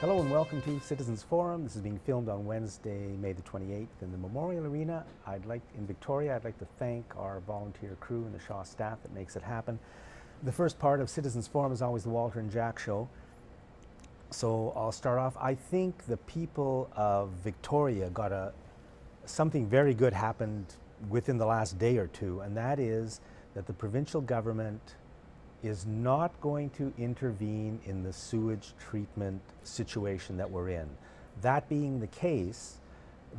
Hello and welcome to Citizens Forum. This is being filmed on Wednesday, May the 28th in the Memorial Arena. In Victoria, I'd like to thank our volunteer crew and the Shaw staff that makes it happen. The first part of Citizens Forum is always the Walter and Jack Show. So I'll start off. I think the people of Victoria got something very good happened within the last day or two, and that is that the provincial government is not going to intervene in the sewage treatment situation that we're in. That being the case,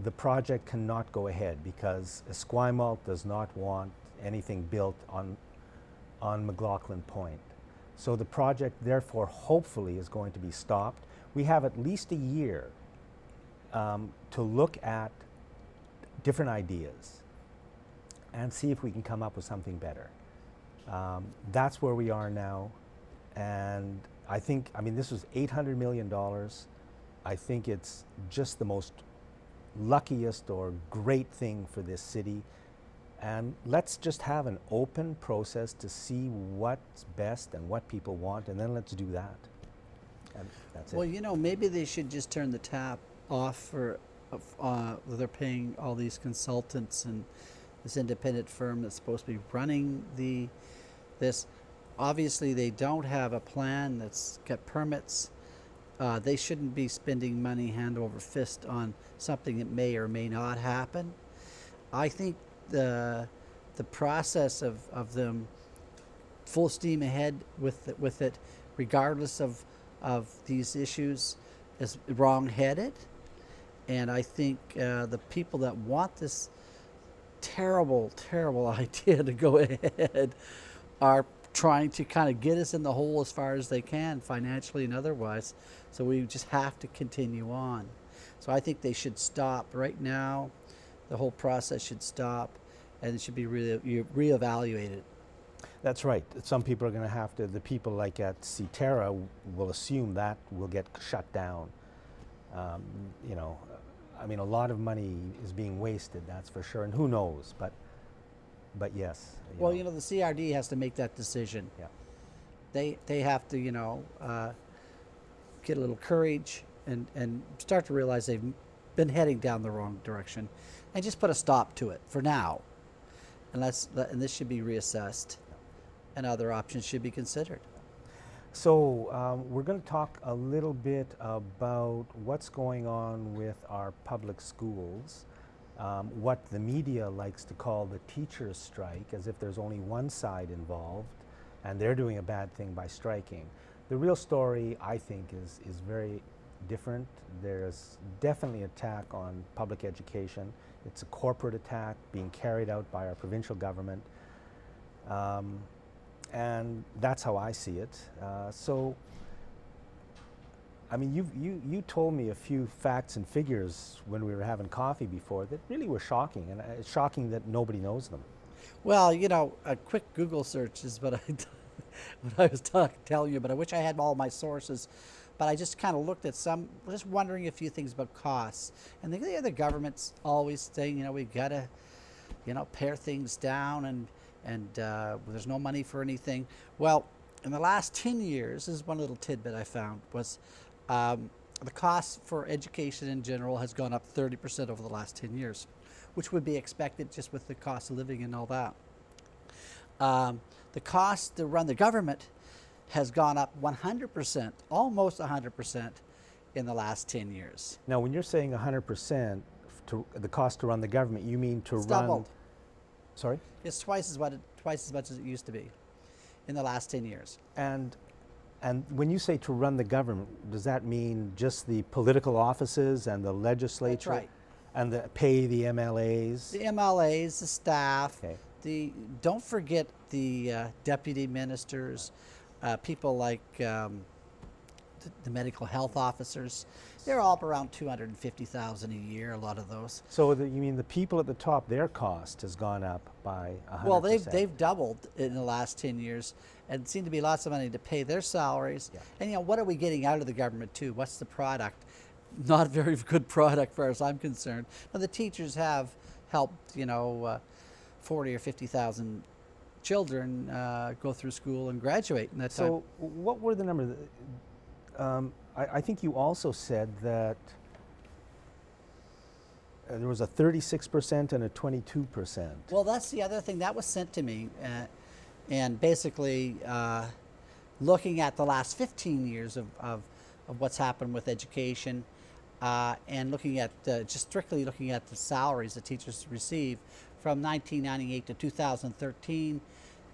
the project cannot go ahead because Esquimalt does not want anything built on McLaughlin Point. So the project, therefore, hopefully is going to be stopped. We have at least a year to look at different ideas and see if we can come up with something better. That's where we are now, and I mean, this was $800 million. I think it's just the most luckiest or great thing for this city, and let's just have an open process to see what's best and what people want, and then let's do that. And that's Well, it. you know, maybe they should just turn the tap off for, they're paying all these consultants and this independent firm that's supposed to be running this. Obviously, they don't have a plan that's got permits. They shouldn't be spending money hand over fist on something that may or may not happen. I think the process of them full steam ahead with it, regardless of these issues, is wrong-headed. And I think the people that want this terrible, terrible idea to go ahead are trying to kind of get us in the hole as far as they can, financially and otherwise. So we just have to continue on. So I think they should stop right now. The whole process should stop, and it should be reevaluated. That's right. Some people are going to have to, the people like at Citerra will assume that will get shut down. You know, I mean, a lot of money is being wasted, that's for sure, and who knows, but yes. Well, you know, the CRD has to make that decision. Yeah. They have to, get a little courage and start to realize they've been heading down the wrong direction, and just put a stop to it for now. And this should be reassessed, and other options should be considered. So we're going to talk a little bit about what's going on with our public schools, what the media likes to call the teachers' strike, as if there's only one side involved, and they're doing a bad thing by striking. The real story, I think, is very different. There's definitely an attack on public education. It's a corporate attack being carried out by our provincial government. And that's how I see it. So, I mean, you told me a few facts and figures when we were having coffee before that really were shocking, and it's shocking that nobody knows them. Well, you know, a quick Google search is what I was telling you, but I wish I had all my sources. But I just kind of looked at some, just wondering a few things about costs. And the government's always saying, you know, we've got to, pare things down, and there's no money for anything. Well, in the last 10 years, this is one little tidbit I found, was the cost for education in general has gone up 30% over the last 10 years, which would be expected just with the cost of living and all that. The cost to run the government has gone up 100%, almost 100% in the last 10 years. Now, when you're saying 100% to the cost to run the government, you mean to It's run? doubled. Sorry? It's twice as much as it used to be in the last 10 years. And when you say to run the government, does that mean just the political offices and the legislature? That's right. And pay the MLAs? The MLAs, the staff, Okay. Don't forget the deputy ministers, people like the medical health officers. They're all up around $250,000 a year, a lot of those. So you mean the people at the top, their cost has gone up by 100%? Well, they've doubled in the last 10 years, and it seemed to be lots of money to pay their salaries. Yeah. And what are we getting out of the government too? What's the product? Not a very good product, as far as I'm concerned. Now, the teachers have helped, 40 or 50,000 children go through school and graduate in that time. So what were the numbers? I think you also said that there was a 36% and a 22%. Well, that's the other thing that was sent to me, and basically looking at the last 15 years of what's happened with education, and looking at just strictly looking at the salaries that teachers receive from 1998 to 2013,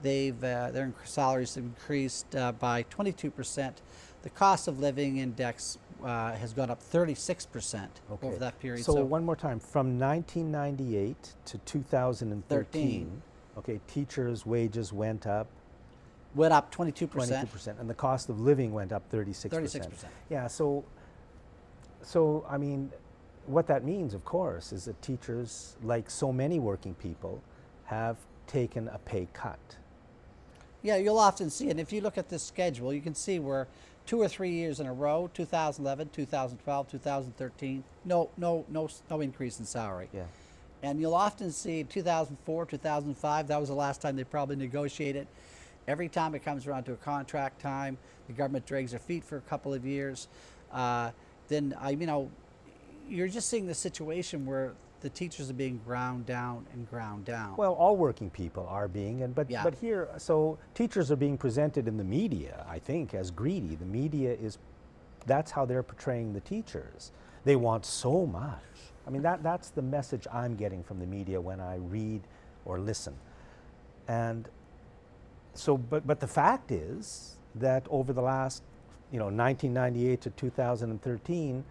their salaries increased by 22%. The cost of living index has gone up 36% over that period. So one more time, from 1998 to 2013, okay, teachers' wages went up. Went up 22%. 22%, and the cost of living went up 36%. 36%. Yeah, so I mean, what that means, of course, is that teachers, like so many working people, have taken a pay cut. Yeah, you'll often see it. If you look at this schedule, you can see where 2 or 3 years in a row, 2011, 2012, 2013, no increase in salary. Yeah. And you'll often see 2004, 2005, that was the last time they probably negotiated. Every time it comes around to a contract time, the government drags their feet for a couple of years. Then, you're just seeing the situation where the teachers are being ground down and ground down. Well, all working people are being, but here, so teachers are being presented in the media, I think, as greedy. The media that's how they're portraying the teachers. They want so much. I mean, that's the message I'm getting from the media when I read or listen. And so, but the fact is that over the last, 1998 to 2013,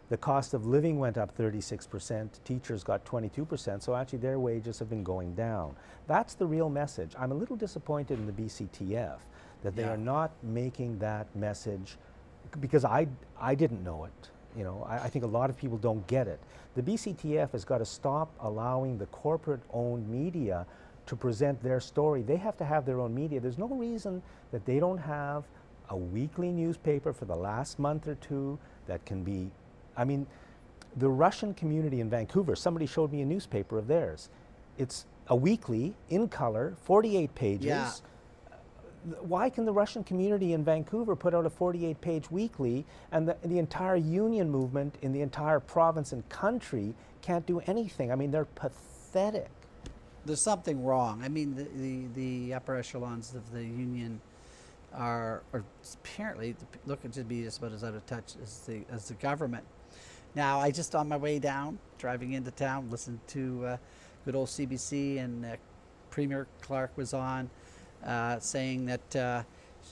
the cost of living went up 36%, teachers got 22%, so actually their wages have been going down. That's the real message. I'm a little disappointed in the BCTF that they are not making that message, because I didn't know it. I think a lot of people don't get it. The BCTF has got to stop allowing the corporate-owned media to present their story. They have to have their own media. There's no reason that they don't have a weekly newspaper for the last month or two that can be, the Russian community in Vancouver, somebody showed me a newspaper of theirs. It's a weekly, in color, 48 pages. Yeah. Why can the Russian community in Vancouver put out a 48-page weekly, and the entire union movement in the entire province and country can't do anything? They're pathetic. There's something wrong. The upper echelons of the union are apparently looking to be just about as out of touch as the government. Now, I just on my way down, driving into town, listened to good old CBC, and Premier Clark was on, saying that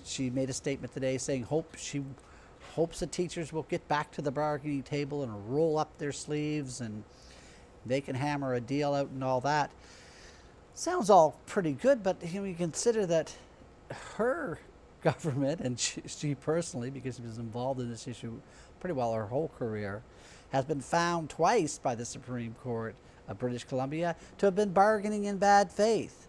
she made a statement today saying she hopes that teachers will get back to the bargaining table and roll up their sleeves and they can hammer a deal out and all that. Sounds all pretty good, but you consider that her government, and she personally, because she was involved in this issue pretty well her whole career, has been found twice by the Supreme Court of British Columbia to have been bargaining in bad faith.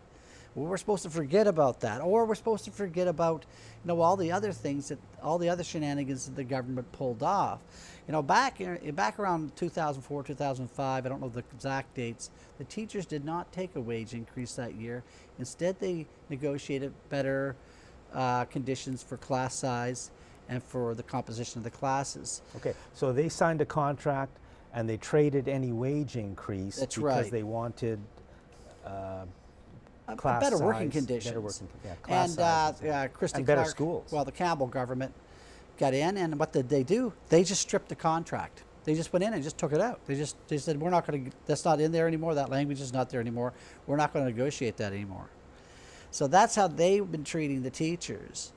Well, we're supposed to forget about that, or we're supposed to forget about all the other things all the other shenanigans that the government pulled off. Back around 2004, 2005, I don't know the exact dates, the teachers did not take a wage increase that year. Instead, they negotiated better conditions for class size and for the composition of the classes. Okay, so they signed a contract and they traded any wage increase because they wanted class better size, working conditions. Better working, class size, Christy and better Clark, schools. Well, the Campbell government got in, and what did they do? They just stripped the contract. They just went in and just took it out. They said, we're not going to, that's not in there anymore, that language is not there anymore, we're not going to negotiate that anymore. So that's how they've been treating the teachers.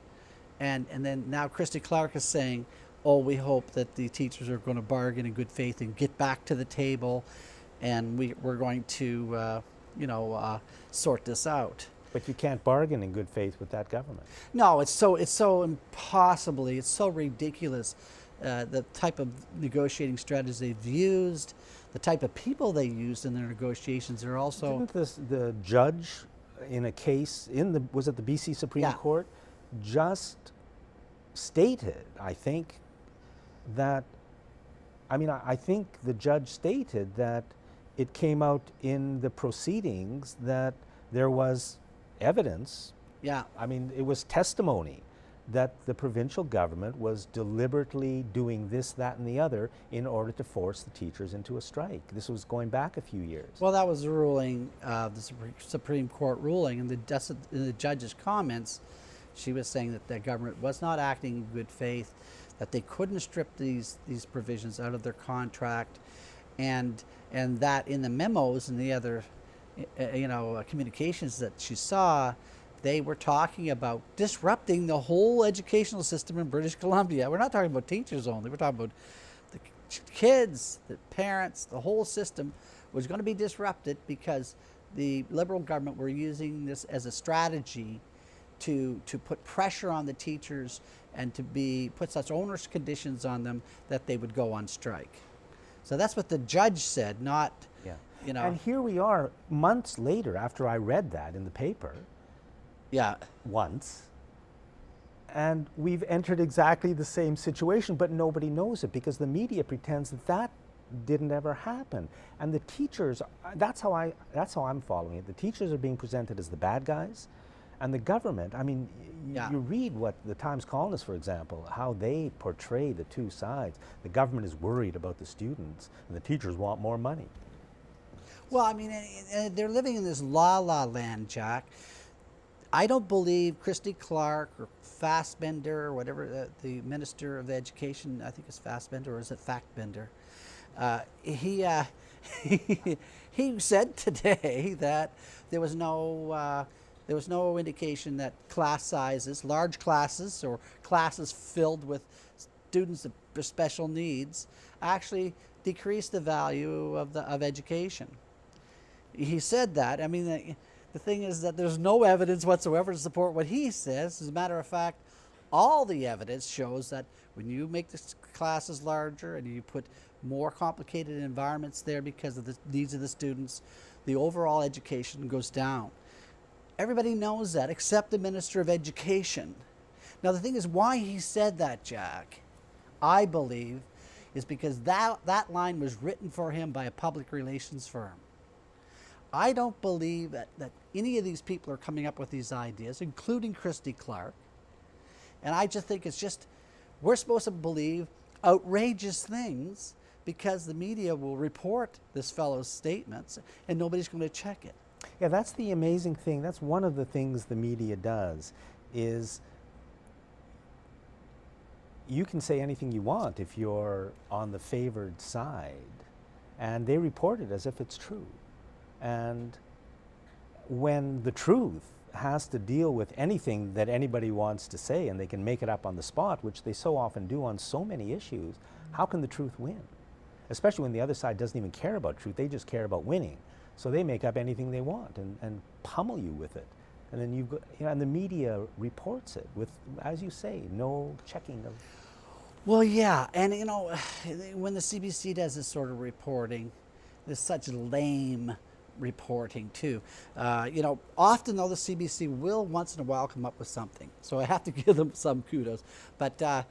And then now Christy Clark is saying, oh, we hope that the teachers are going to bargain in good faith and get back to the table, and we're going to, sort this out. But you can't bargain in good faith with that government. No, it's so impossibly, it's so ridiculous. The type of negotiating strategies they've used, the type of people they used in their negotiations are also. Didn't the judge in a case was it the BC Supreme Court, just stated, I think, that, I think the judge stated that it came out in the proceedings that there was evidence. Yeah. It was testimony that the provincial government was deliberately doing this, that, and the other in order to force the teachers into a strike. This was going back a few years. Well, that was the ruling, the Supreme Court ruling, and in the judge's comments, she was saying that the government was not acting in good faith, that they couldn't strip these provisions out of their contract, and that in the memos and the other, communications that she saw, they were talking about disrupting the whole educational system in British Columbia. We're not talking about teachers only. We're talking about the kids, the parents, the whole system was going to be disrupted because the Liberal government were using this as a strategy to put pressure on the teachers and to put such onerous conditions on them that they would go on strike. So that's what the judge said, not, And here we are months later after I read that in the paper. Yeah. Once, and we've entered exactly the same situation, but nobody knows it because the media pretends that didn't ever happen. And the teachers, that's how I'm following it. The teachers are being presented as the bad guys, and the government, I mean, you read what the Times columnists, for example, how they portray the two sides. The government is worried about the students, and the teachers want more money. Well, I mean, they're living in this la-la land, Jack. I don't believe Christy Clark or Fassbender or whatever, the Minister of Education, I think it's Fassbender, or is it Factbender? He said today that there was no indication that class sizes, large classes or classes filled with students of special needs, actually decrease the value of education. He said that. I mean, the thing is that there's no evidence whatsoever to support what he says. As a matter of fact, all the evidence shows that when you make the classes larger and you put more complicated environments there because of the needs of the students, the overall education goes down. Everybody knows that except the Minister of Education. Now the thing is, why he said that, Jack, I believe, is because that line was written for him by a public relations firm. I don't believe that any of these people are coming up with these ideas, including Christy Clark. And I just think we're supposed to believe outrageous things because the media will report this fellow's statements and nobody's going to check it. Yeah, that's the amazing thing. That's one of the things the media does, is you can say anything you want if you're on the favored side, and they report it as if it's true. And when the truth has to deal with anything that anybody wants to say, and they can make it up on the spot, which they so often do on so many issues, how can the truth win? Especially when the other side doesn't even care about truth, they just care about winning. So they make up anything they want and pummel you with it. And then you've got, and the media reports it with, as you say, no checking of. Well, yeah, and when the CBC does this sort of reporting, there's such lame reporting too. Often though the CBC will once in a while come up with something, so I have to give them some kudos. But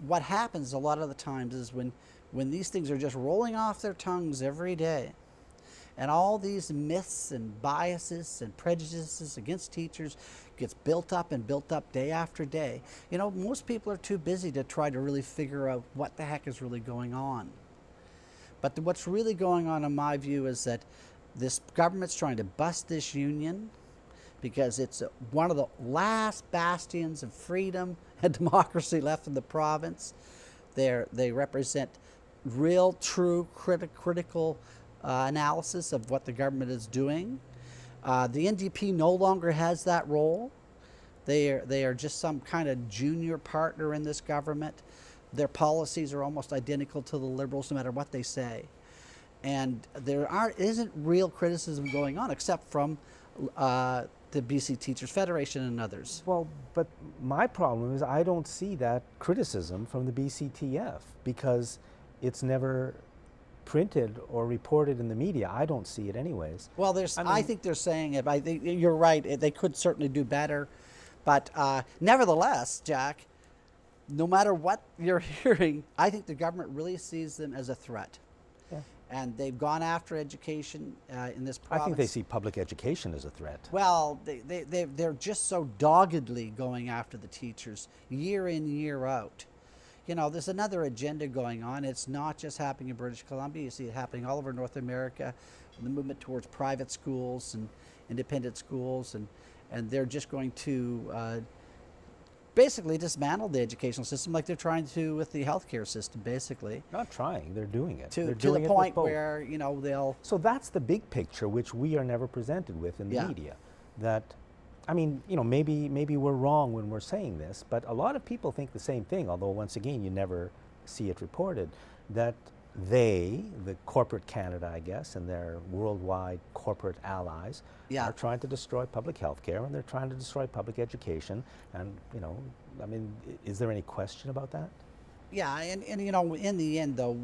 what happens a lot of the times is when these things are just rolling off their tongues every day, and all these myths and biases and prejudices against teachers gets built up day after day. Most people are too busy to try to really figure out what the heck is really going on. But what's really going on, in my view, is that this government's trying to bust this union because it's one of the last bastions of freedom and democracy left in the province. They represent real, true, critical analysis of what the government is doing. The NDP no longer has that role. They are just some kind of junior partner in this government. Their policies are almost identical to the Liberals, no matter what they say. And there isn't real criticism going on, except from the BC Teachers Federation and others. Well, but my problem is I don't see that criticism from the BCTF because it's never printed or reported in the media. I don't see it anyways. Well, I think they're saying it. I think you're right. They could certainly do better. But nevertheless, Jack, no matter what you're hearing, I think the government really sees them as a threat. Yeah. and they've gone after education in this I province. think they see public education as a threat. Well, they're just so doggedly going after the teachers year in, year out. You know, there's another agenda going on. It's not just happening in British Columbia. You see it happening all over North America, the movement towards private schools and independent schools, and they're just going to basically dismantle the educational system like they're trying to with the healthcare system, basically. Not trying, they're doing it. To They're the doing it with point both. where, you know, they'll... So that's the big picture, which we are never presented with in the Yeah. media. That, I mean, you know, maybe we're wrong when we're saying this, but a lot of people think the same thing, although once again, you never see it reported, that they, the corporate Canada, I guess, and their worldwide corporate allies, Yeah. are trying to destroy public health care, and they're trying to destroy public education. And, you know, I mean, is there any question about that? Yeah, and you know, in the end, though,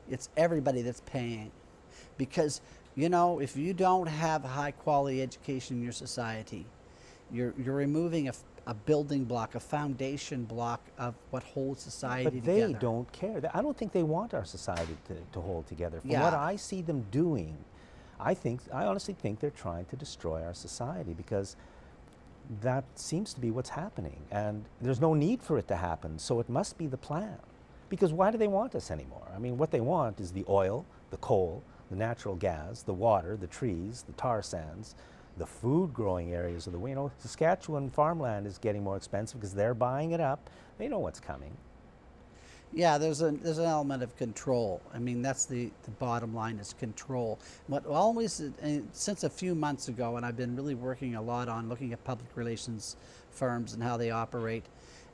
it's everybody that's paying. Because, you know, if you don't have a high quality education in your society, you're removing a building block, a foundation block of what holds society But they together. don't care. I don't think they want our society to hold together. From Yeah. what I see them doing, I honestly think they're trying to destroy our society, because that seems to be what's happening. And there's no need for it to happen, so it must be the plan. Because why do they want us anymore? I mean, what they want is the oil, the coal, the natural gas, the water, the trees, the tar sands, the food growing areas of the, you know, Saskatchewan farmland is getting more expensive because they're buying it up. They know what's coming. Yeah, there's an element of control. I mean, that's the bottom line, is control. What always, since a few months ago, and I've been really working a lot on looking at public relations firms and how they operate,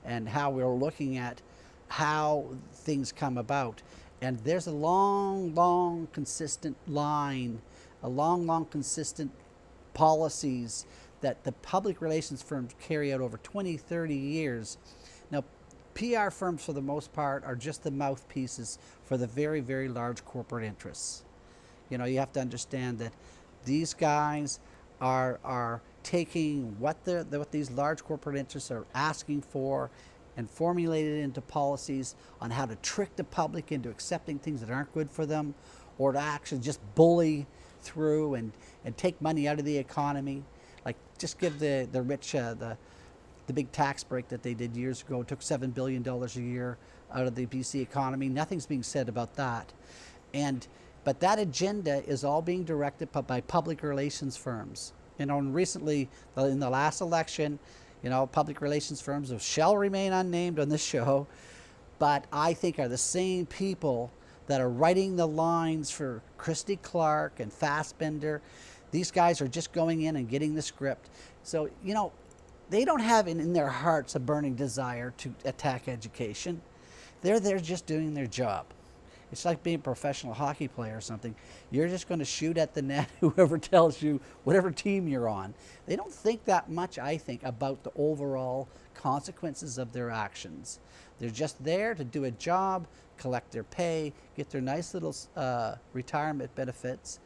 and how we're looking at how things come about. And there's a long, consistent line, a long, consistent policies that the public relations firms carry out over 20, 30 years. Now, PR firms, for the most part, are just the mouthpieces for the very, very large corporate interests. You know, you have to understand that these guys are taking what these large corporate interests are asking for and formulated into policies on how to trick the public into accepting things that aren't good for them, or to actually just bully through and take money out of the economy. Like, just give the rich the big tax break that they did years ago. It took $7 billion a year out of the BC economy. Nothing's being said about that. But that agenda is all being directed by public relations firms. You know, and recently, in the last election, you know, public relations firms, who shall remain unnamed on this show, but I think are the same people that are writing the lines for Christy Clark and Fassbender. These guys are just going in and getting the script. So, you know, they don't have in their hearts a burning desire to attack education. They're just doing their job. It's like being a professional hockey player or something. You're just going to shoot at the net, whoever tells you, whatever team you're on. They don't think that much, I think, about the overall consequences of their actions. They're just there to do a job, collect their pay, get their nice little retirement benefits,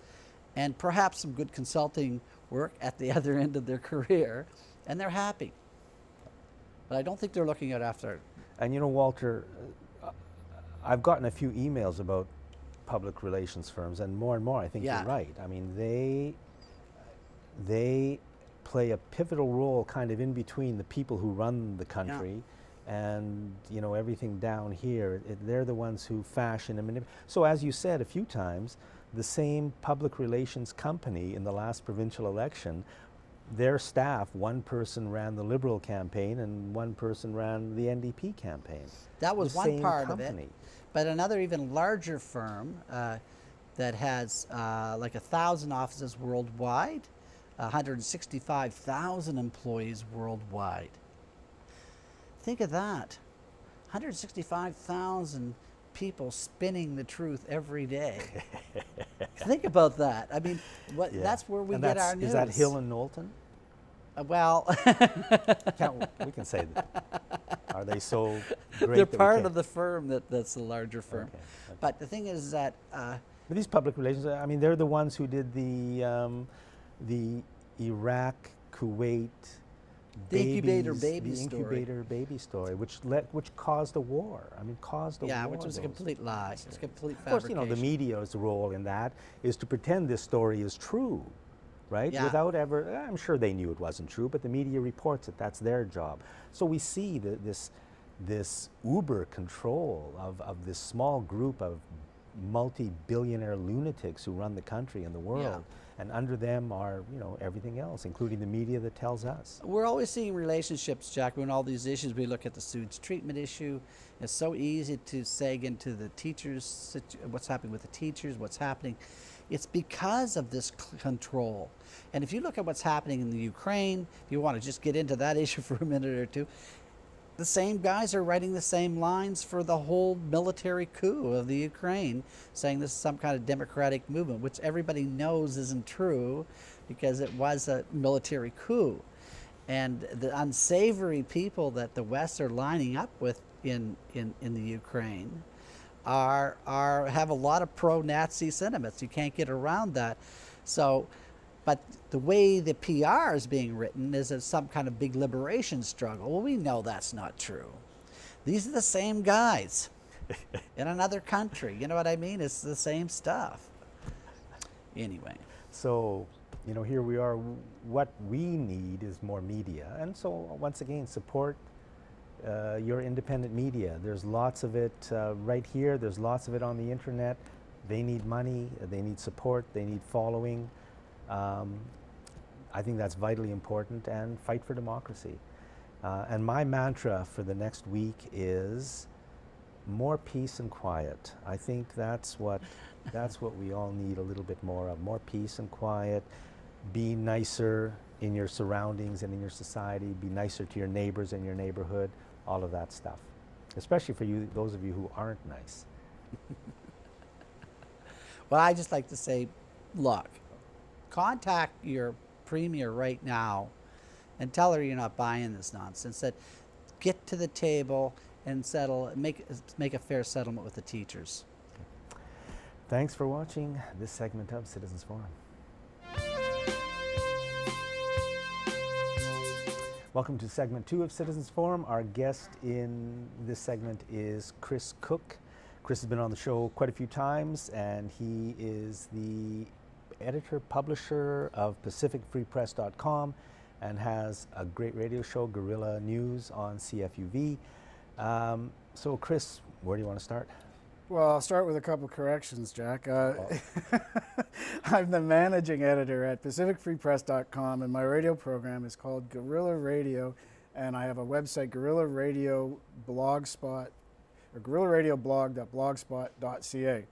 and perhaps some good consulting work at the other end of their career, and they're happy. But I don't think they're looking out after. And you know, Walter, I've gotten a few emails about public relations firms, and more, I think Yeah. you're right. I mean, they play a pivotal role kind of in between the people who run the country and, you know, everything down here. They're the ones who fashion and manipulate. So as you said a few times, the same public relations company in the last provincial election, their staff, one person ran the Liberal campaign and one person ran the NDP campaign. That was The one same part of company. it. But another even larger firm that has like 1,000 offices worldwide, 165,000 employees worldwide. Think of that. 165,000 people spinning the truth every day. Think about that. I mean, Yeah. that's where we And get that's- our news. Is that Hill and Knowlton? Well, We can say that. Are they so great? they're that we part can't- of the firm that's the larger firm. Okay. But the thing is that But these public relations, I mean, they're the ones who did the Iraq, Kuwait, The incubator babies, baby the story. incubator baby story, which caused a war. I mean, caused a Yeah, war. which was a those complete lie. stories. It's a complete Of course, fabrication. the media's role in that is to pretend this story is true, right? Yeah. Without ever, I'm sure they knew it wasn't true, but the media reports it. That's their job. So we see this uber control of this small group of multi-billionaire lunatics who run the country and the world. And under them are, everything else, including the media that tells us. We're always seeing relationships, Jack, when all these issues. We look at the sewage treatment issue. It's so easy to seg into the teachers, what's happening with the teachers, what's happening. It's because of this control. And if you look at what's happening in the Ukraine, if you want to just get into that issue for a minute or two, the same guys are writing the same lines for the whole military coup of the Ukraine, saying this is some kind of democratic movement, which everybody knows isn't true because it was a military coup. And the unsavory people that the West are lining up with in the Ukraine have a lot of pro-Nazi sentiments. You can't get around that. So, but the way the PR is being written is as some kind of big liberation struggle. Well, we know that's not true. These are the same guys in another country. You know what I mean? It's the same stuff. Anyway. So, here we are. What we need is more media. And so, once again, support your independent media. There's lots of it right here. There's lots of it on the internet. They need money. They need support. They need following. I think that's vitally important, and fight for democracy. And my mantra for the next week is more peace and quiet. I think that's what we all need a little bit more of. More peace and quiet. Be nicer in your surroundings and in your society. Be nicer to your neighbors and your neighborhood. All of that stuff. Especially for you, those of you who aren't nice. Well, I just like to say, look, contact your premier right now and tell her you're not buying this nonsense. That get to the table and make a fair settlement with the teachers. Thanks for watching this segment of Citizens Forum. Welcome to segment 2 of Citizens Forum. Our guest in this segment is Chris Cook. Chris has been on the show quite a few times, and he is the editor-publisher of PacificFreePress.com and has a great radio show, Guerrilla News, on CFUV. So, Chris, where do you want to start? Well, I'll start with a couple corrections, Jack. I'm the managing editor at PacificFreePress.com, and my radio program is called Guerrilla Radio, and I have a website, Guerrilla Radio Blogspot, or guerrillaradioblog.blogspot.ca.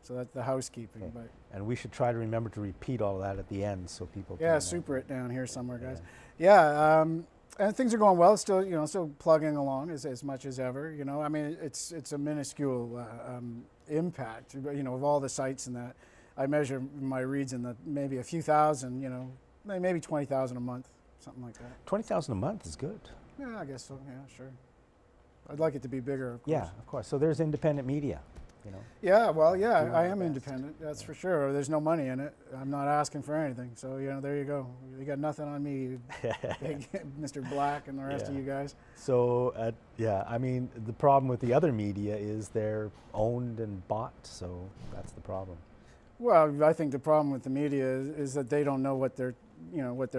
So that's the housekeeping. Okay. But And we should try to remember to repeat all of that at the end so people yeah, can... super it down here somewhere, guys. Yeah, and things are going well. Still plugging along as much as ever. I mean, it's a minuscule impact. Of all the sites and that, I measure my reads in maybe a few thousand. Maybe 20,000 a month, something like that. 20,000 a month is good. Yeah, I guess so. Yeah, sure. I'd like it to be bigger, of course. Yeah, of course. So there's independent media. Yeah, well, yeah, Doing I our am best. independent, that's for sure. There's no money in it. I'm not asking for anything. So, there you go. You got nothing on me, Mr. Black and the rest of Yeah. you guys. So, I mean, the problem with the other media is they're owned and bought, so that's the problem. Well, I think the problem with the media is that they don't know what their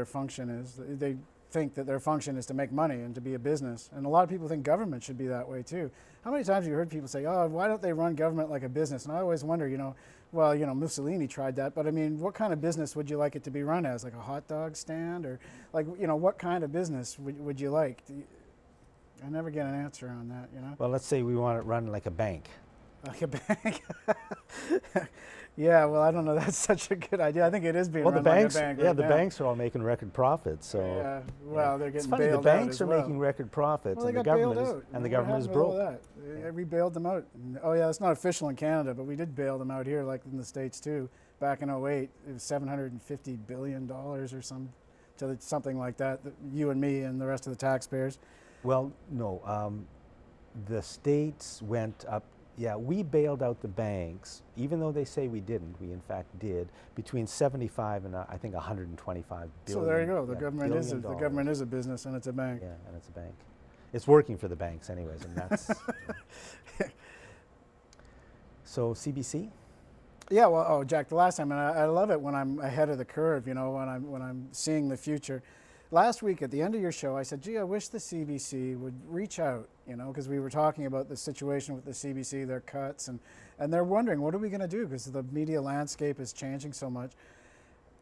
function is. They think that their function is to make money and to be a business. And a lot of people think government should be that way too. How many times have you heard people say, "Oh, why don't they run government like a business?" And I always wonder, Mussolini tried that, but I mean, what kind of business would you like it to be run as? Like a hot dog stand, or what kind of business would you like? I never get an answer on that, Well, let's say we want it run like a bank. Like a bank. Yeah, well, I don't know. That's such a good idea. I think it is being Well, run the banks, like a bank yeah, right the now. banks are all making record profits. So Yeah, well, they're it's getting funny. The bailed out banks as are well. making record profits, Well, they and the got bailed government is, out. and the What government is happened to all broke. that? We bailed them out. Oh yeah, it's not official in Canada, but we did bail them out here, like in the States too. Back in '08, it was $750 billion or something like that. You and me and the rest of the taxpayers. Well, no, the states went up Yeah, we bailed out the banks, even though they say we didn't. We in fact did, between 75 and I think 125 billion. So there you go. yeah, The $1 government is a business, and it's a bank. Yeah, and it's a bank. It's working for the banks, anyways, and that's. So CBC. Yeah, well, oh, Jack, the last time, and I love it when I'm ahead of the curve, you know, when I'm seeing the future. Last week at the end of your show, I said, gee, I wish the CBC would reach out, you know, because we were talking about the situation with the CBC, their cuts, and they're wondering, what are we going to do? Because the media landscape is changing so much.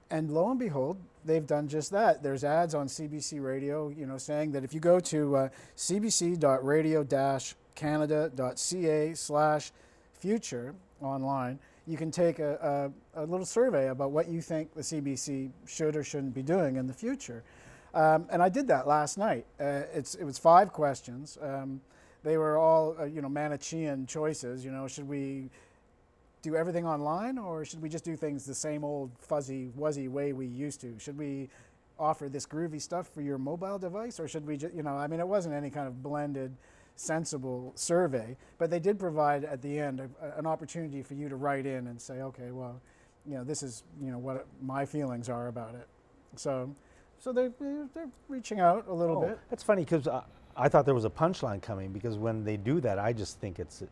And lo and behold, they've done just that. There's ads on CBC Radio, you know, saying that if you go to cbc.radio-canada.ca/future online, you can take a little survey about what you think the CBC should or shouldn't be doing in the future. And I did that last night. It was 5 questions. They were all, you know, Manichean choices. You know, should we do everything online, or should we just do things the same old fuzzy, wuzzy way we used to? Should we offer this groovy stuff for your mobile device, or should we just, you know, I mean, it wasn't any kind of blended, sensible survey, but they did provide at the end an opportunity for you to write in and say, okay, well, you know, this is, you know, what my feelings are about it. So they're reaching out a little bit. That's funny because I thought there was a punchline coming, because when they do that, I just think it's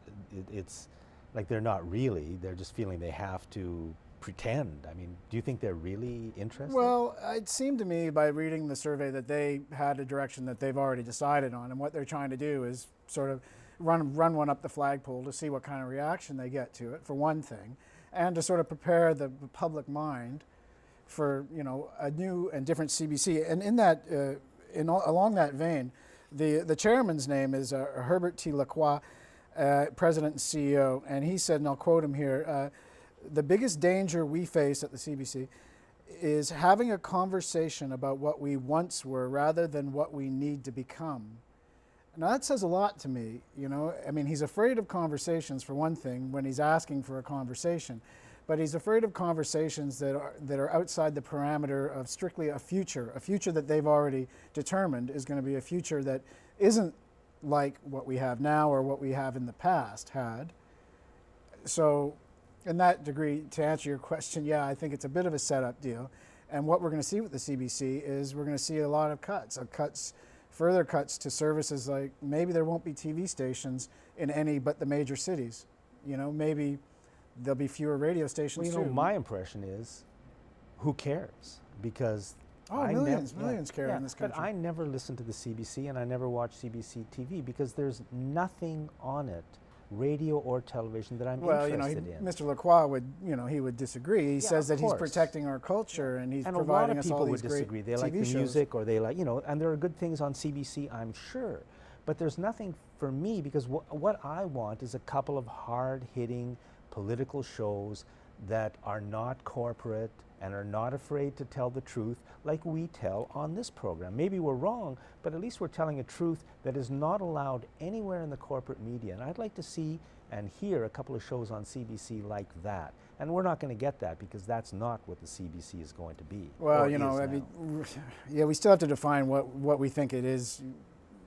like they're not really. They're just feeling they have to pretend. I mean, do you think they're really interested? Well, it seemed to me by reading the survey that they had a direction that they've already decided on, and what they're trying to do is sort of run one up the flagpole to see what kind of reaction they get to it, for one thing, and to sort of prepare the public mind for, you know, a new and different CBC. And in that, along that vein, the chairman's name is Herbert T. Lacroix, president and CEO, and he said, and I'll quote him here, the biggest danger we face at the CBC is having a conversation about what we once were rather than what we need to become. Now that says a lot to me, you know. I mean, he's afraid of conversations, for one thing, when he's asking for a conversation, but he's afraid of conversations that are outside the parameter of strictly a future that they've already determined is going to be a future that isn't like what we have now or what we have in the past had. So in that degree, to answer your question, yeah, I think it's a bit of a setup deal. And what we're going to see with the CBC is we're going to see a lot of further cuts to services. Like maybe there won't be TV stations in any but the major cities. You know, maybe there'll be fewer radio stations well, you know, too. my impression is, who cares? Because millions care in this country. But I never listen to the CBC, and I never watch CBC TV because there's nothing on it, radio or television, that I'm interested in. Mr. Lacroix would disagree. He says that he's protecting our culture, and he's providing us all these great TV shows. They like the music, or they like, you know, and there are good things on CBC, I'm sure. But there's nothing for me, because what I want is a couple of hard-hitting political shows that are not corporate and are not afraid to tell the truth like we tell on this program. Maybe we're wrong, but at least we're telling a truth that is not allowed anywhere in the corporate media. And I'd like to see and hear a couple of shows on CBC like that. And we're not going to get that, because that's not what the CBC is going to be. Well, you know, I mean, yeah, we still have to define what we think it is,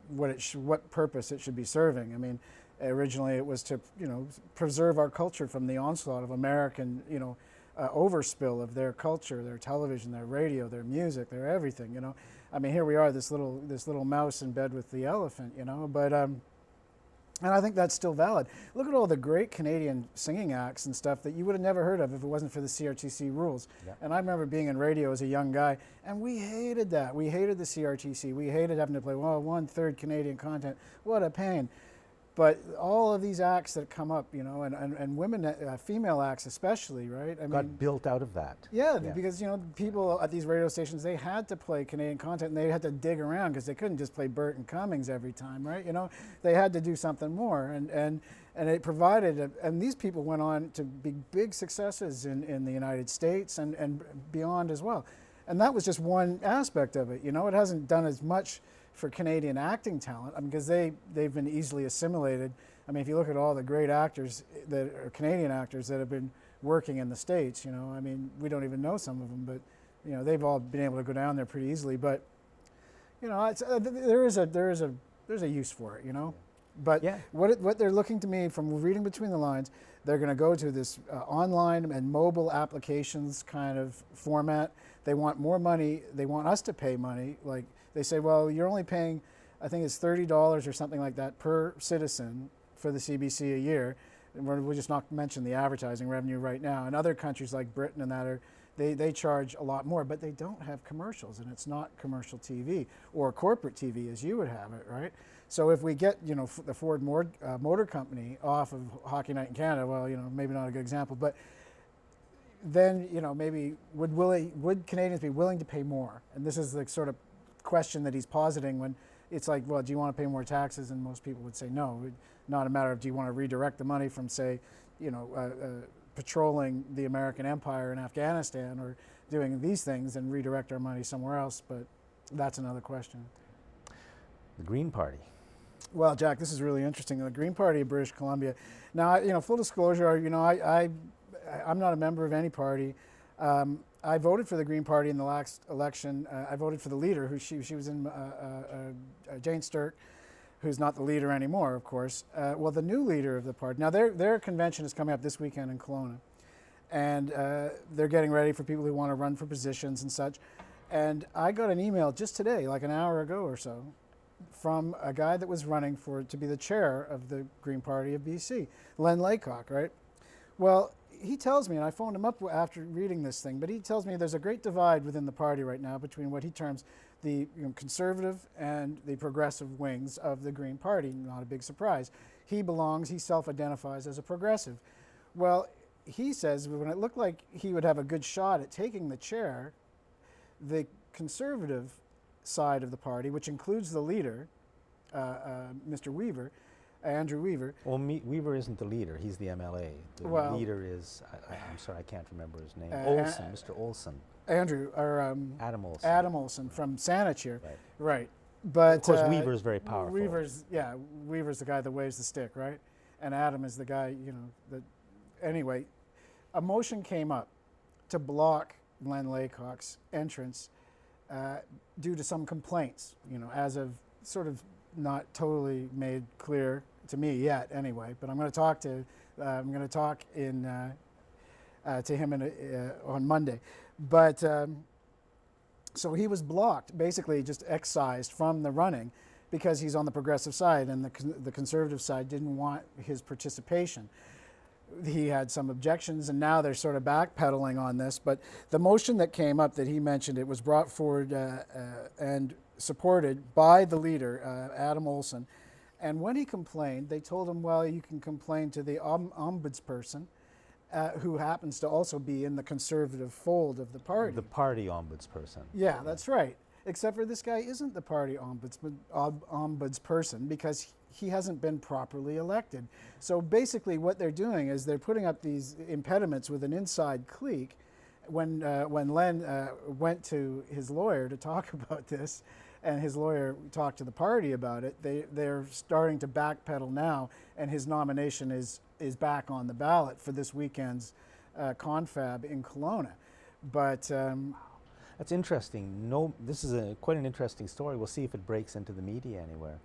what purpose it should be serving. I mean, originally it was to, you know, preserve our culture from the onslaught of American, you know, overspill of their culture, their television, their radio, their music, their everything, you know. I mean, here we are, this little mouse in bed with the elephant, you know, but and I think that's still valid. Look at all the great Canadian singing acts and stuff that you would have never heard of if it wasn't for the CRTC rules. Yeah. And I remember being in radio as a young guy, and we hated that. We hated the CRTC. We hated having to play, well, 1/3 Canadian content. What a pain. But all of these acts that come up, you know, and women, female acts especially, right? I got built out of that. Yeah, because, you know, people at these radio stations, they had to play Canadian content, and they had to dig around, because they couldn't just play Burton Cummings every time, right? You know, they had to do something more, and it provided, and these people went on to be big successes in the United States and beyond as well. And that was just one aspect of it, you know. It hasn't done as much for Canadian acting talent, I mean, because they've been easily assimilated. I mean, if you look at all the great actors that are Canadian actors that have been working in the States, you know, I mean, we don't even know some of them, but, you know, they've all been able to go down there pretty easily. But, you know, it's, there's a use for it, you know. But Yeah. what they're looking to me from reading between the lines, they're going to go to this online and mobile applications kind of format. They want more money. They want us to pay money. Like they say, well, you're only paying, I think it's $30 or something like that per citizen for the CBC a year. And we'll just not mention the advertising revenue right now. In other countries like Britain and that they charge a lot more, but they don't have commercials, and it's not commercial TV or corporate TV as you would have it, right? So if we get, the Ford Motor Company off of Hockey Night in Canada, well, maybe not a good example, but then, maybe would Canadians be willing to pay more? And this is the sort of question that he's positing when it's like, well, do you want to pay more taxes? And most people would say no. It's not a matter of do you want to redirect the money from, say, patrolling the American empire in Afghanistan or doing these things and redirect our money somewhere else, but that's another question. The Green Party. Well, Jack, this is really interesting. The Green Party of British Columbia. Now, full disclosure, I'm not a member of any party. I voted for the Green Party in the last election. I voted for the leader, who she was in, Jane Sturck, who's not the leader anymore, of course. Well, the new leader of the party. Now, their convention is coming up this weekend in Kelowna, and they're getting ready for people who want to run for positions and such. And I got an email just today, like an hour ago or so, from a guy that was running to be the chair of the Green Party of BC, Len Laycock, right? Well, he tells me, and I phoned him up after reading this thing, but he tells me there's a great divide within the party right now between what he terms the conservative and the progressive wings of the Green Party. Not a big surprise. He self-identifies as a progressive. Well, he says when it looked like he would have a good shot at taking the chair, the conservative side of the party, which includes the leader, Mr. Weaver, Andrew Weaver. Well, Weaver isn't the leader. He's the MLA. The leader is, I'm sorry, I can't remember his name. Olson, Mr. Olson. Andrew, or Adam Olson. Adam Olson from Saniture. Right. But of course, Weaver is very powerful. Weaver's the guy that waves the stick, right? And Adam is the guy, that. Anyway, a motion came up to block Len Laycock's entrance due to some complaints, as of sort of not totally made clear to me yet, anyway. But I'm going to talk to him on Monday. But so he was blocked, basically just excised from the running, because he's on the progressive side, and the conservative side didn't want his participation. He had some objections, and now they're sort of backpedaling on this. But the motion that came up that he mentioned, it was brought forward and supported by the leader, Adam Olson. And when he complained, they told him, well, you can complain to the ombudsperson, who happens to also be in the conservative fold of the party. The party ombudsperson. Yeah, that's right. Except for this guy isn't the party ombudsperson because he hasn't been properly elected. So basically what they're doing is they're putting up these impediments with an inside clique. When Len went to his lawyer to talk about this, and his lawyer talked to the party about it, they're starting to backpedal now, and his nomination is back on the ballot for this weekend's confab in Kelowna. But that's interesting. This is quite an interesting story. We'll see if it breaks into the media anywhere.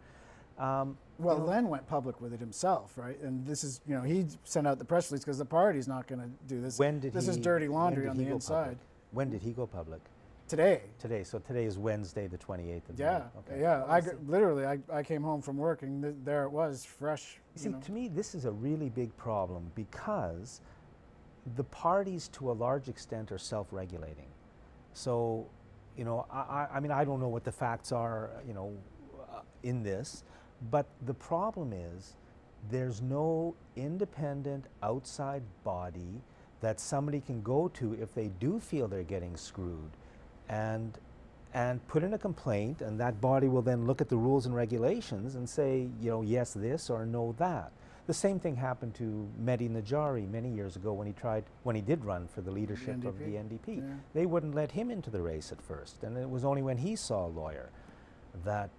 Len went public with it himself, right? And this is, he sent out the press release because the party's not going to do this. This is dirty laundry on the inside. Public? When did he go public? Today. So today is Wednesday, the 28th of May. Okay. Yeah. I came home from work and there it was, fresh. See, to me, this is a really big problem because the parties, to a large extent, are self-regulating. So, I mean, I don't know what the facts are, in this, but the problem is there's no independent outside body that somebody can go to if they do feel they're getting screwed and put in a complaint, and that body will then look at the rules and regulations and say, yes this or no that. The same thing happened to Mehdi Najari many years ago when he did run for the leadership of the NDP. Yeah. They wouldn't let him into the race at first, and it was only when he saw a lawyer that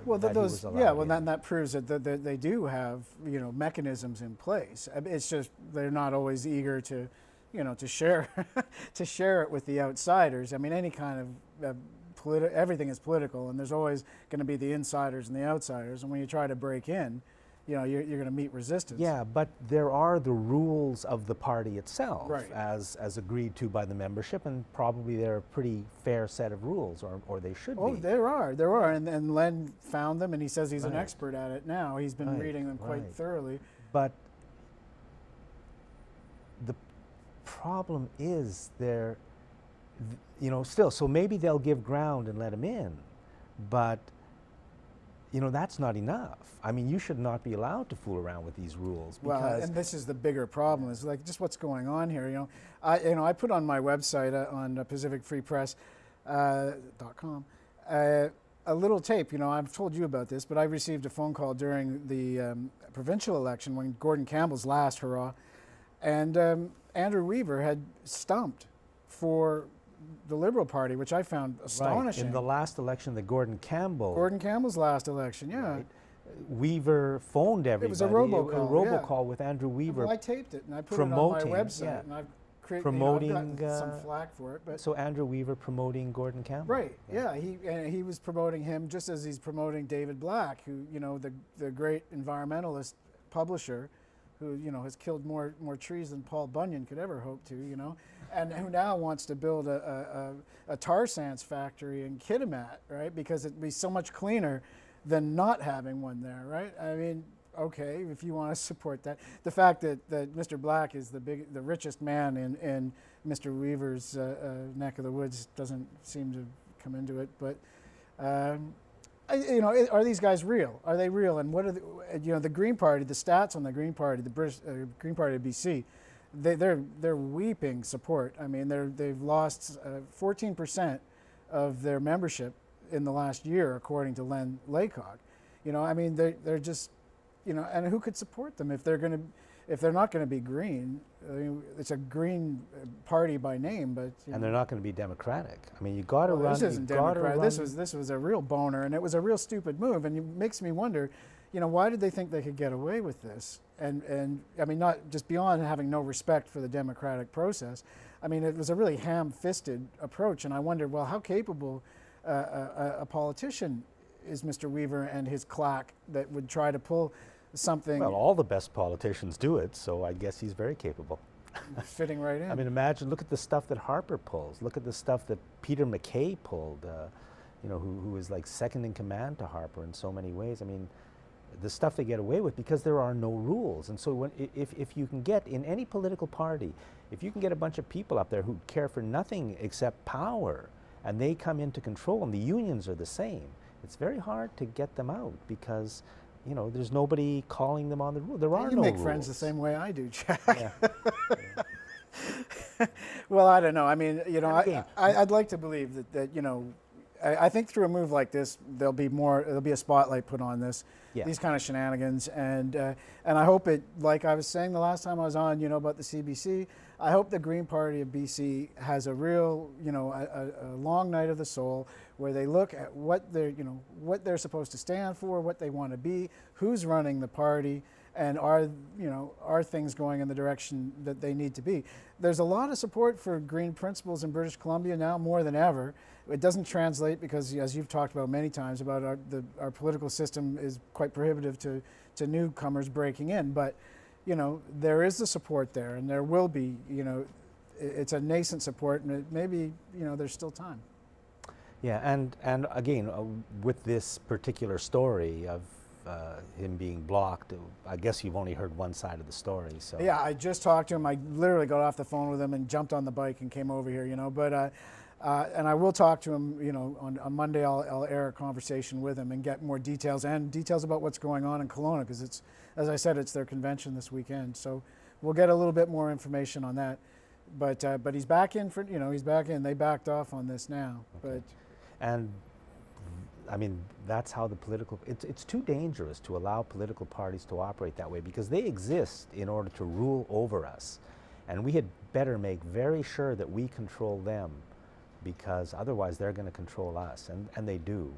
that proves that they do have mechanisms in place. It's just they're not always eager to share to share it with the outsiders. I mean, any kind of everything is political, and there's always going to be the insiders and the outsiders. And when you try to break in, you're going to meet resistance. Yeah, but there are the rules of the party itself, Right. as agreed to by the membership, and probably they're a pretty fair set of rules, or they should Oh, be. there are, and Len found them, and he says he's an Right. expert at it now. He's been Right, reading them quite right. thoroughly. But the problem is still, so maybe they'll give ground and let him in, but that's not enough. I mean, you should not be allowed to fool around with these rules Well, because and this is the bigger problem, is like just what's going on here. I put on my website on PacificFreePress.com a little tape. I've told you about this, but I received a phone call during the provincial election when Gordon Campbell's last hurrah, and Andrew Weaver had stumped for the Liberal Party, which I found astonishing. Right. In the last election, the Gordon Campbell's last election, yeah. Right. Weaver phoned everybody. It was a robocall. A robocall with Andrew Weaver. Well, I taped it and I put promoting, it on my website, yeah. and I've Promoting, gotten some flack for it, but So Andrew Weaver promoting Gordon Campbell. right, yeah, he was promoting him just as he's promoting David Black, who the great environmentalist publisher, who has killed more trees than Paul Bunyan could ever hope to, and who now wants to build a tar sands factory in Kitimat, right? Because it'd be so much cleaner than not having one there, right? I mean, okay, if you want to support that. The fact that Mr. Black is the richest man in Mr. Weaver's neck of the woods doesn't seem to come into it. But are these guys real? Are they real? And what are the Green Party? The stats on the Green Party, the British Green Party of BC, they're weeping support. I mean, they've lost 14% of their membership in the last year, according to Len Laycock. I mean, they're just. And who could support them if they're not going to be green? I mean, it's a green party by name, but and they're not going to be democratic. I mean, you got to run. This isn't democratic. This was a real boner, and it was a real stupid move. And it makes me wonder, why did they think they could get away with this? And I mean, not just beyond having no respect for the democratic process. I mean, it was a really ham-fisted approach, and I wonder, well, how capable a politician is Mr. Weaver and his claque that would try to pull something Well, all the best politicians do it, so I guess he's very capable. fitting right in. I mean, look at the stuff that Harper pulls. Look at the stuff that Peter MacKay pulled, who is like second in command to Harper in so many ways. I mean, the stuff they get away with because there are no rules. And so if you can get, in any political party, if you can get a bunch of people up there who care for nothing except power, and they come into control, and the unions are the same, it's very hard to get them out because there's nobody calling them on the rule. There are you no make rules. friends the same way I do, Jack. Yeah. Well, I don't know. I mean, again- I'd like to believe that I think through a move like this, there'll be a spotlight put on Yeah. these kind of shenanigans, and I hope it, like I was saying the last time I was on, about the CBC, I hope the Green Party of BC has a real, a long night of the soul where they look at what they're supposed to stand for, what they want to be, who's running the party, and are things going in the direction that they need to be. There's a lot of support for green principles in British Columbia now more than ever. It doesn't translate because, as you've talked about many times, about our political system is quite prohibitive to newcomers breaking in. But there is the support there, and there will be. It's a nascent support, and maybe there's still time. Yeah, and again, with this particular story of him being blocked, I guess you've only heard one side of the story. So Yeah, I just talked to him. I literally got off the phone with him and jumped on the bike and came over here. But and I will talk to him. On Monday I'll air a conversation with him and get more details about what's going on in Kelowna, because it's, as I said, it's their convention this weekend. So we'll get a little bit more information on that. But he's back in for he's back in. They backed off on this now. Okay. And I mean, that's how it's too dangerous to allow political parties to operate that way, because they exist in order to rule over us. And we had better make very sure that we control them, because otherwise they're going to control us. And they do,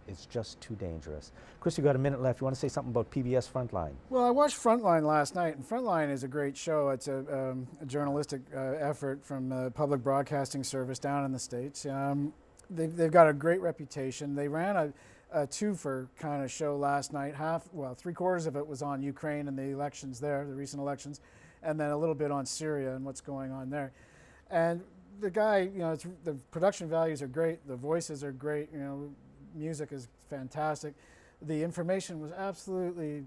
it's just too dangerous. Chris, you've got a minute left. You want to say something about PBS Frontline? Well, I watched Frontline last night, and Frontline is a great show. It's a journalistic effort from the Public Broadcasting Service down in the States. they've got a great reputation. They ran a twofer kind of show last night. Three-quarters of it was on Ukraine and the elections there, the recent elections, and then a little bit on Syria and what's going on there. And the guy, the production values are great, the voices are great, music is fantastic. The information was absolutely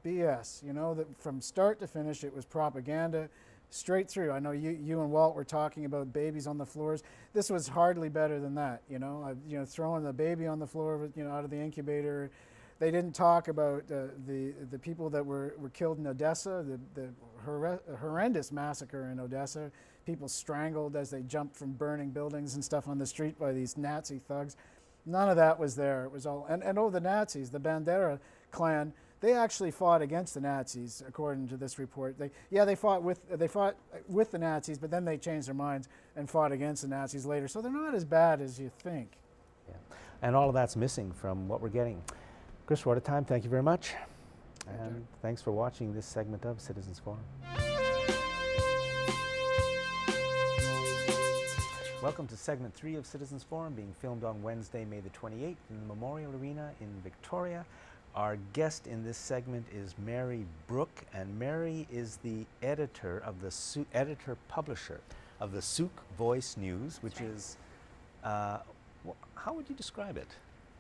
BS, that from start to finish it was propaganda straight through. I know you and Walt were talking about babies on the floors. This was hardly better than that, throwing the baby on the floor, out of the incubator. They didn't talk about the people that were killed in Odessa, the horrendous massacre in Odessa. People strangled as they jumped from burning buildings and stuff on the street by these Nazi thugs. None of that was there. It was all, and the Nazis, the Bandera clan, they actually fought against the Nazis, according to this report. They fought with the Nazis, but then they changed their minds and fought against the Nazis later. So they're not as bad as you think. Yeah. And all of that's missing from what we're getting. Chris, we're out of time. Thank you very much. And thanks for watching this segment of Citizens Forum. Welcome to segment 3 of Citizens Forum, being filmed on Wednesday, May the 28th in the Memorial Arena in Victoria. Our guest in this segment is Mary Brook, and Mary is the editor of the editor-publisher of the Souk Voice News, which is, how would you describe it?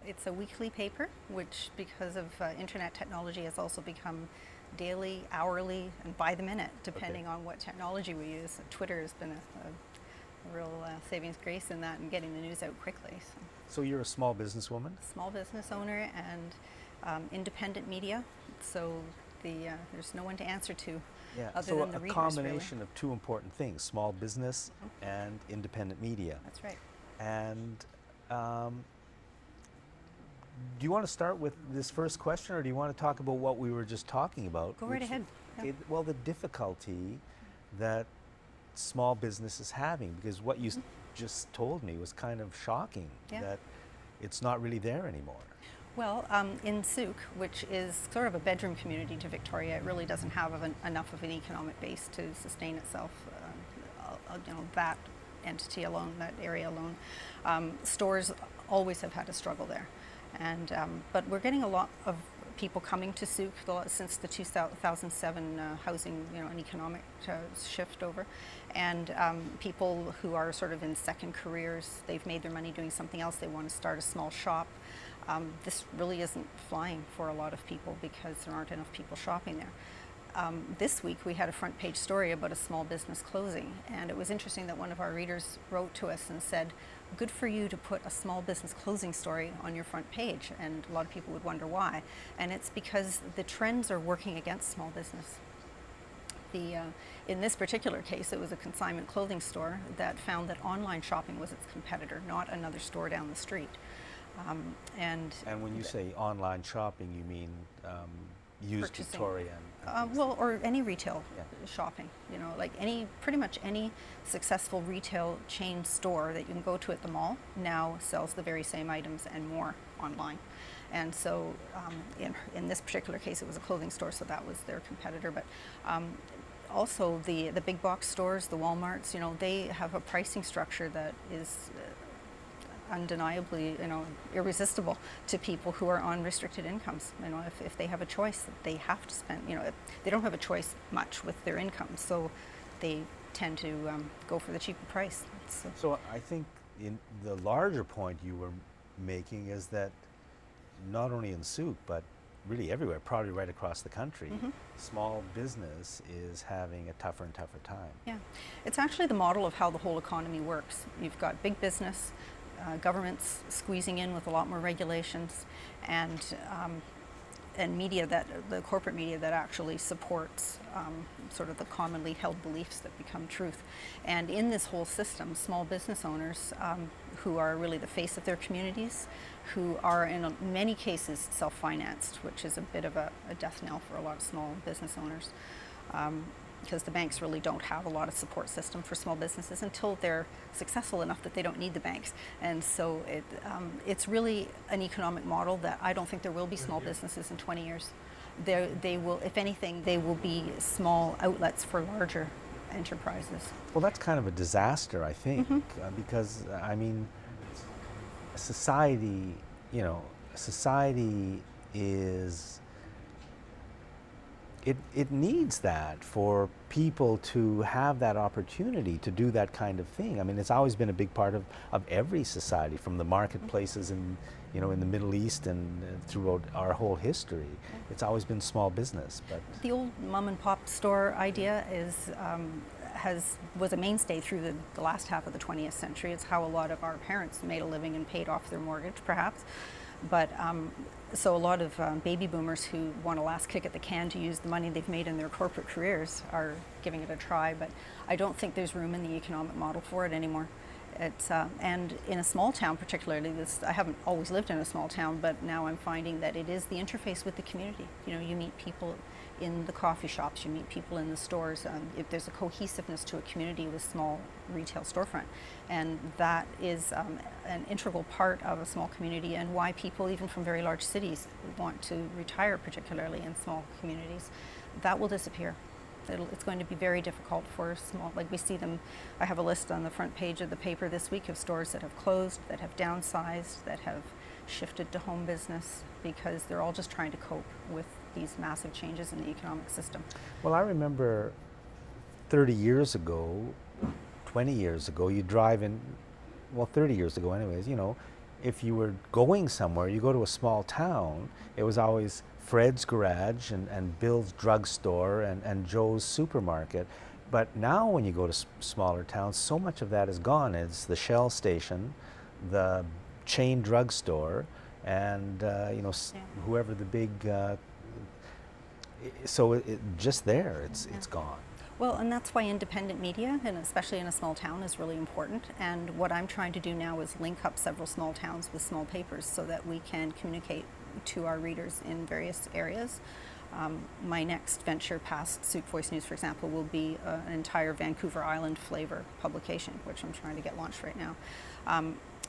It's a weekly paper, which because of internet technology has also become daily, hourly, and by the minute, depending on what technology we use. Twitter has been a real savings grace in that and getting the news out quickly. So you're a small businesswoman? Small business owner and independent media, so there's no one to answer to other than the readers. So a combination of two important things, small business and independent media. That's right. And do you want to start with this first question, or do you want to talk about what we were just talking about? Go right ahead. Yeah. Well, the difficulty that small business is having, because what you just told me was kind of shocking, that it's not really there anymore. Well, in Souk, which is sort of a bedroom community to Victoria, it really doesn't have enough of an economic base to sustain itself. That entity alone, that area alone. Stores always have had a struggle there, and but we're getting a lot of people coming to Souk since the 2007 housing, an economic shift over, and people who are sort of in second careers. They've made their money doing something else. They want to start a small shop. This really isn't flying for a lot of people because there aren't enough people shopping there. This week we had a front page story about a small business closing, and it was interesting that one of our readers wrote to us and said, good for you to put a small business closing story on your front page, and a lot of people would wonder why. And it's because the trends are working against small business. In this particular case, it was a consignment clothing store that found that online shopping was its competitor, not another store down the street. And when you say online shopping, you mean used purchasing. Victoria? Or any retail shopping. Like pretty much any successful retail chain store that you can go to at the mall now sells the very same items and more online. And so in this particular case, it was a clothing store, so that was their competitor. But also the big box stores, the Walmarts, they have a pricing structure that is undeniably, irresistible to people who are on restricted incomes. If they have a choice, they have to spend, they don't have a choice much with their income, so they tend to go for the cheaper price. So I think in the larger point you were making is that not only in Souk, but really everywhere, probably right across the country, small business is having a tougher and tougher time. Yeah, it's actually the model of how the whole economy works. You've got big business, governments squeezing in with a lot more regulations, and media, the corporate media that actually supports sort of the commonly held beliefs that become truth. And in this whole system, small business owners who are really the face of their communities, who are in many cases self-financed, which is a bit of a death knell for a lot of small business owners. Because the banks really don't have a lot of support system for small businesses until they're successful enough that they don't need the banks. And so it's really an economic model that I don't think there will be small businesses in 20 years. They will, if anything, they will be small outlets for larger enterprises. Well, that's kind of a disaster, I think, because, society, society is, it needs that for people to have that opportunity to do that kind of thing. I mean, it's always been a big part of every society, from the marketplaces in, in the Middle East and throughout our whole history. It's always been small business. But The old mom and pop store idea was a mainstay through the last half of the 20th century. It's how a lot of our parents made a living and paid off their mortgage, perhaps. But so a lot of baby boomers who want a last kick at the can to use the money they've made in their corporate careers are giving it a try. But I don't think there's room in the economic model for it anymore. It's, and in a small town particularly, I haven't always lived in a small town, but now I'm finding that it is the interface with the community. You meet people in the coffee shops, you meet people in the stores. If there's a cohesiveness to a community with small retail storefront, and that is an integral part of a small community, and why people even from very large cities want to retire, particularly in small communities. That will disappear. It's going to be very difficult for small, like we see them. I have a list on the front page of the paper this week of stores that have closed, that have downsized, that have shifted to home business, because they're all just trying to cope with these massive changes in the economic system. well, I remember 30 years ago, 20 years ago, you drive in, well, 30 years ago anyways, if you were going somewhere, you go to a small town, it was always Fred's Garage and Bill's Drugstore and Joe's Supermarket. But now when you go to smaller towns, so much of that is gone. It's the Shell station, the chain drugstore, and whoever the big, so just there, it's gone. Well, and that's why independent media, and especially in a small town, is really important. And what I'm trying to do now is link up several small towns with small papers so that we can communicate to our readers in various areas. My next venture past Souk Voice News, for example, will be an entire Vancouver Island flavor publication, which I'm trying to get launched right now.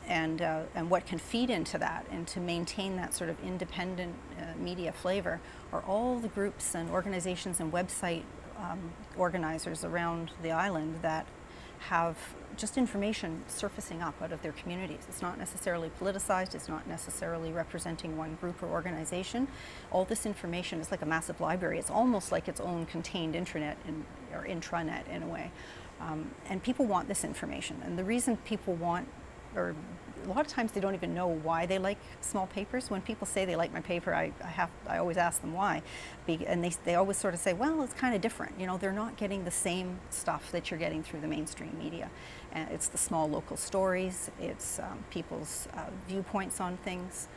And what can feed into that and to maintain that sort of independent media flavor are all the groups and organizations and website organizers around the island that have just information surfacing up out of their communities. It's not necessarily politicized, it's not necessarily representing one group or organization. All this information is like a massive library. It's almost like its own contained intranet or intranet in a way. And people want this information. And the reason people want, or a lot of times they don't even know why they like small papers. When people say they like my paper, I always ask them why. And they always sort of say, well, it's kind of different. They're not getting the same stuff that you're getting through the mainstream media. It's the small local stories, it's people's viewpoints on things.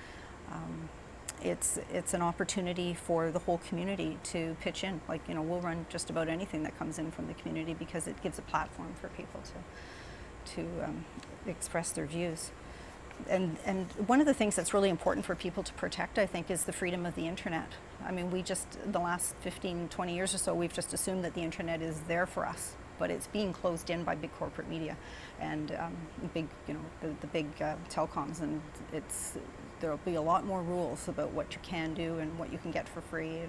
It's an opportunity for the whole community to pitch in. Like, we'll run just about anything that comes in from the community because it gives a platform for people to express their views. And one of the things that's really important for people to protect, I think, is the freedom of the internet. I mean, the last 15, 20 years or so, we've just assumed that the internet is there for us, but it's being closed in by big corporate media and the big telecoms, and there'll be a lot more rules about what you can do and what you can get for free,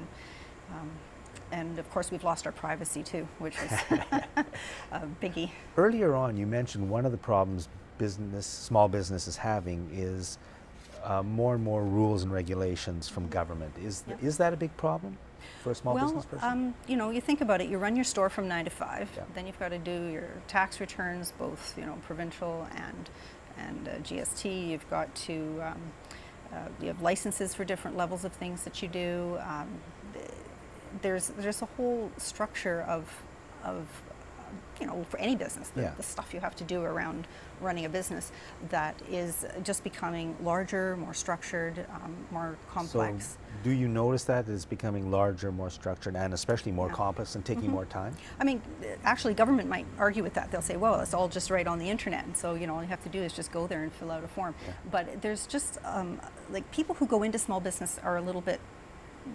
and of course we've lost our privacy too, which is a biggie. Earlier on, you mentioned one of the problems small business is having is more and more rules and regulations from government. Is that a big problem for a small business person? You think about it. You run your store from 9 to 5. Yeah. Then you've got to do your tax returns, both provincial and GST. You've got to you have licenses for different levels of things that you do. There's a whole structure of for any business, the stuff you have to do around running a business that is just becoming larger, more structured, more complex. So do you notice that it's becoming larger, more structured, and especially more complex and taking more time? I mean, actually, government might argue with that. They'll say, well, it's all just right on the internet, and so all you have to do is just go there and fill out a form. Yeah. But there's just, like, people who go into small business are a little bit,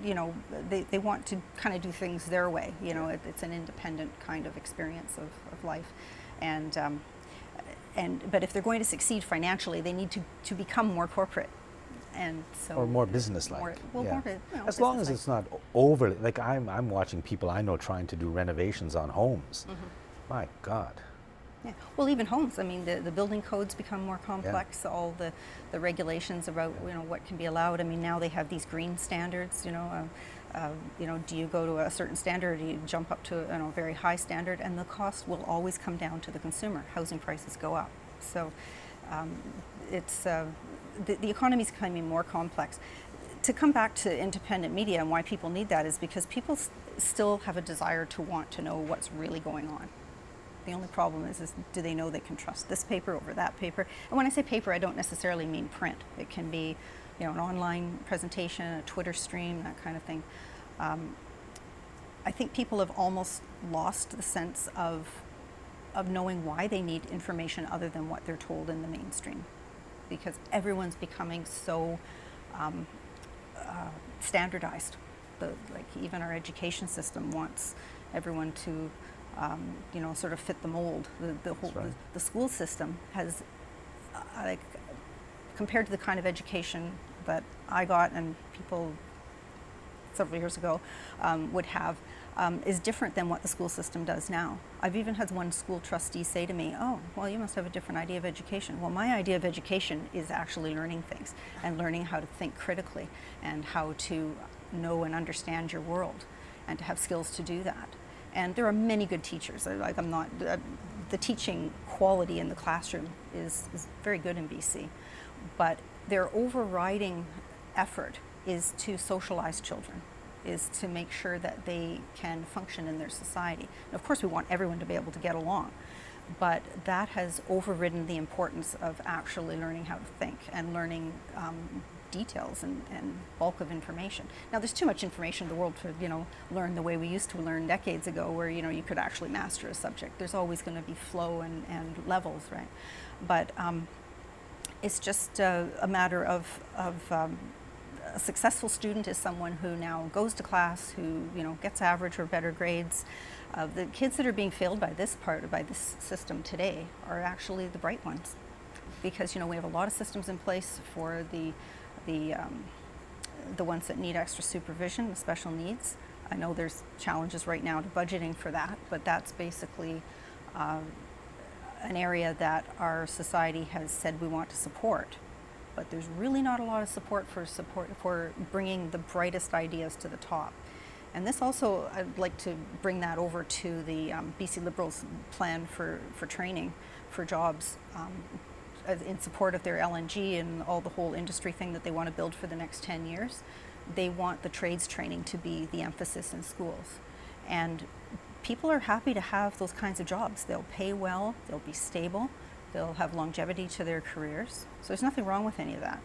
they want to kind of do things their way. It's an independent kind of experience of life. But if they're going to succeed financially, they need to become more corporate. And so, or more business-like. As long as it's not overly, like I'm watching people I know trying to do renovations on homes. My God. Yeah. Well, even homes. I mean, the building codes become more complex. All the regulations about what can be allowed. I mean, now they have these green standards. Do you go to a certain standard, or do you jump up to a very high standard? And the cost will always come down to the consumer. Housing prices go up, so it's the economy is becoming more complex. To come back to independent media and why people need that is because people still have a desire to want to know what's really going on. The only problem is do they know they can trust this paper over that paper? And when I say paper, I don't necessarily mean print. It can be, an online presentation, a Twitter stream, that kind of thing. I think people have almost lost the sense of knowing why they need information other than what they're told in the mainstream, because everyone's becoming so standardized. Even our education system wants everyone to sort of fit the mold. The school system has, compared to the kind of education that I got and people several years ago would have, is different than what the school system does now. I've even had one school trustee say to me, "Oh, well, you must have a different idea of education." Well, my idea of education is actually learning things and learning how to think critically and how to know and understand your world and to have skills to do that. And there are many good teachers. The teaching quality in the classroom is very good in BC, but their overriding effort is to socialize children, is to make sure that they can function in their society. And of course, we want everyone to be able to get along, but that has overridden the importance of actually learning how to think and learning details and bulk of information. Now, there's too much information in the world to learn the way we used to learn decades ago, where you could actually master a subject. There's always going to be flow and levels, right? But it's just a matter of a successful student is someone who now goes to class, who gets average or better grades. The kids that are being failed by this system today are actually the bright ones, because we have a lot of systems in place for the ones that need extra supervision, the special needs. I know there's challenges right now to budgeting for that, but that's basically an area that our society has said we want to support. But there's really not a lot of support for bringing the brightest ideas to the top. And this also, I'd like to bring that over to the BC Liberals' plan for training for jobs, in support of their LNG and all the whole industry thing that they want to build for the next 10 years. They want the trades training to be the emphasis in schools. And people are happy to have those kinds of jobs. They'll pay well, they'll be stable, they'll have longevity to their careers. So there's nothing wrong with any of that.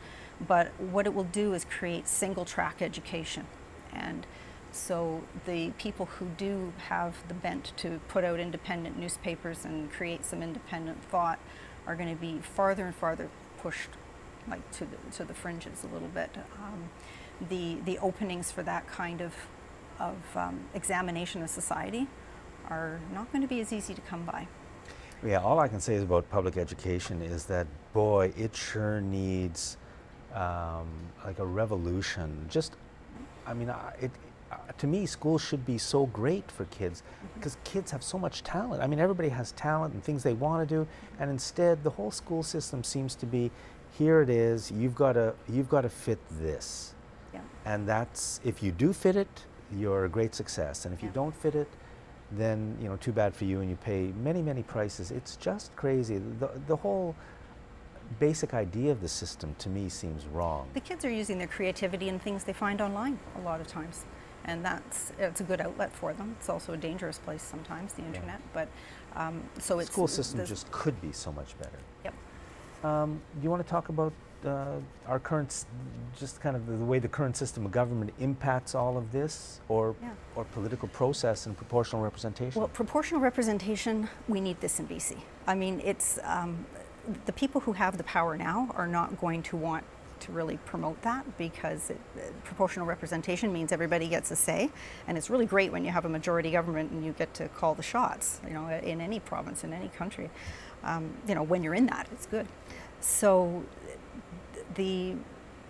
But what it will do is create single track education. And so the people who do have the bent to put out independent newspapers and create some independent thought are going to be farther and farther pushed to the fringes a little bit. The openings for that kind of examination of society are not going to be as easy to come by. Yeah, all I can say is about public education is that, boy, it sure needs like a revolution. To me, schools should be so great for kids, because kids have so much talent. I mean, everybody has talent and things they want to do, and instead the whole school system seems to be, here it is, you've got to fit this. Yeah. And that's, if you do fit it, you're a great success. And if you don't fit it, then too bad for you, and you pay many, many prices. It's just crazy. The whole basic idea of the system, to me, seems wrong. The kids are using their creativity in things they find online a lot of times, and it's a good outlet for them. It's also a dangerous place sometimes, the internet. But so it's school system just could be so much better. Yep. Do you want to talk about our current, just kind of the way the current system of government impacts all of this, or political process and proportional representation? Well, proportional representation, we need this in BC. I mean, it's the people who have the power now are not going to want to really promote that, because proportional representation means everybody gets a say, and it's really great when you have a majority government and you get to call the shots, in any province, in any country. When you're in that, it's good. So the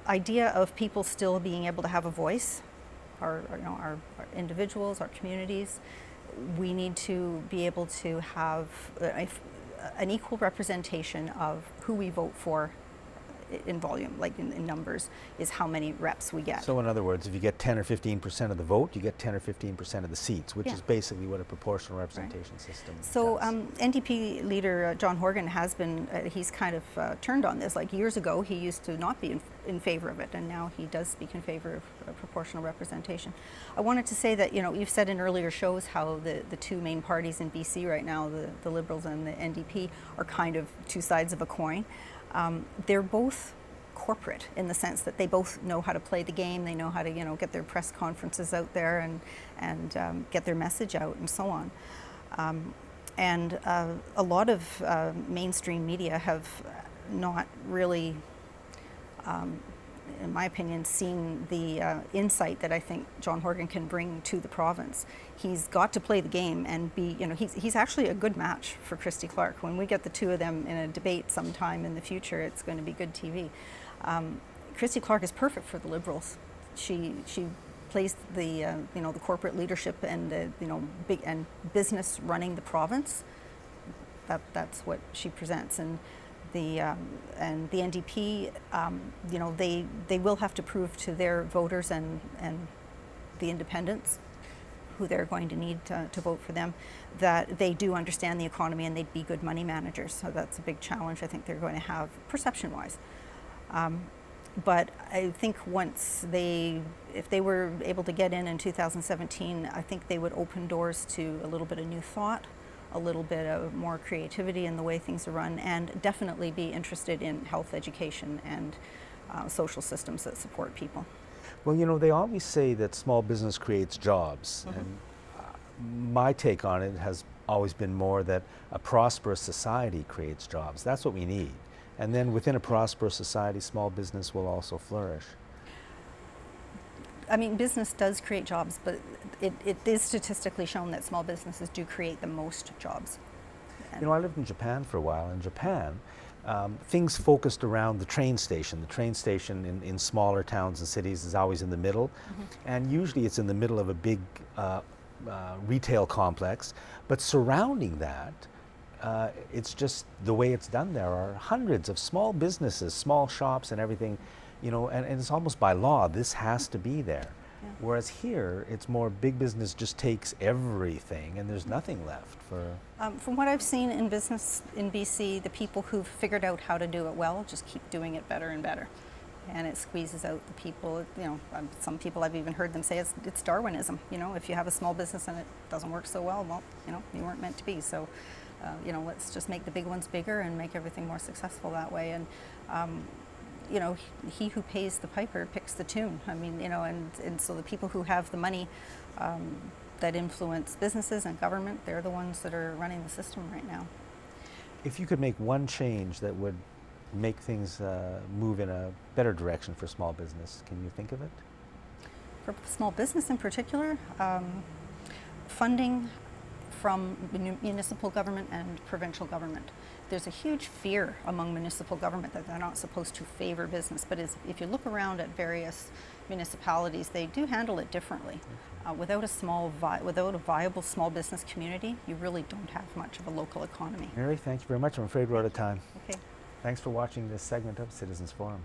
idea of people still being able to have a voice, our individuals, our communities, we need to be able to have an equal representation of who we vote for in volume, like in numbers, is how many reps we get. So in other words, if you get 10 or 15% of the vote, you get 10 or 15% of the seats, which Yeah. is basically what a proportional representation system So does. NDP leader John Horgan has been, he's kind of turned on this. Like years ago, he used to not be in favor of it, and now he does speak in favor of proportional representation. I wanted to say that, you know, you've said in earlier shows how the two main parties in BC right now, the Liberals and the NDP, are kind of two sides of a coin. They're both corporate in the sense that they both know how to play the game. They know how to, you know, get their press conferences out there and get their message out and so on. And a lot of mainstream media have not really, in my opinion, seen the insight that I think John Horgan can bring to the province. He's got to play the game and be, you know, he's actually a good match for Christy Clark. When we get the two of them in a debate sometime in the future, it's going to be good TV. Christy Clark is perfect for the Liberals. She plays the you know, the corporate leadership and the, you know, big and business running the province. That's what she presents. And the NDP, you know, they will have to prove to their voters and the independents, who they're going to need to vote for them, that they do understand the economy and they'd be good money managers. So that's a big challenge I think they're going to have perception-wise. But I think if they were able to get in 2017, I think they would open doors to a little bit of new thought, a little bit of more creativity in the way things are run, and definitely be interested in health education and social systems that support people. Well, you know, they always say that small business creates jobs. Mm-hmm. And my take on it has always been more that a prosperous society creates jobs. That's what we need. And then within a prosperous society, small business will also flourish. I mean, business does create jobs, but it is statistically shown that small businesses do create the most jobs. You know, I lived in Japan for a while. In Japan, things focused around the train station. The train station in smaller towns and cities is always in the middle. Mm-hmm. And usually it's in the middle of a big retail complex. But surrounding that, it's just the way it's done. There are hundreds of small businesses, small shops and everything, you know, and it's almost by law, this has to be there. Yeah. Whereas here, it's more big business just takes everything and there's nothing left for... From what I've seen in business in BC, the people who've figured out how to do it well just keep doing it better and better. And it squeezes out the people, you know, some people I've even heard them say it's Darwinism. You know, if you have a small business and it doesn't work so well, you know, you weren't meant to be. So, you know, let's just make the big ones bigger and make everything more successful that way. And, you know, he who pays the piper picks the tune. I mean, you know, and so the people who have the money that influence businesses and government, they're the ones that are running the system right now. If you could make one change that would make things move in a better direction for small business, can you think of it? For small business in particular, funding from municipal government and provincial government. There's a huge fear among municipal government that they're not supposed to favor business, but if you look around at various municipalities, they do handle it differently. Without a viable small business community, you really don't have much of a local economy. Mary, thank you very much. I'm afraid we're out of time. Okay. Thanks for watching this segment of Citizens Forum.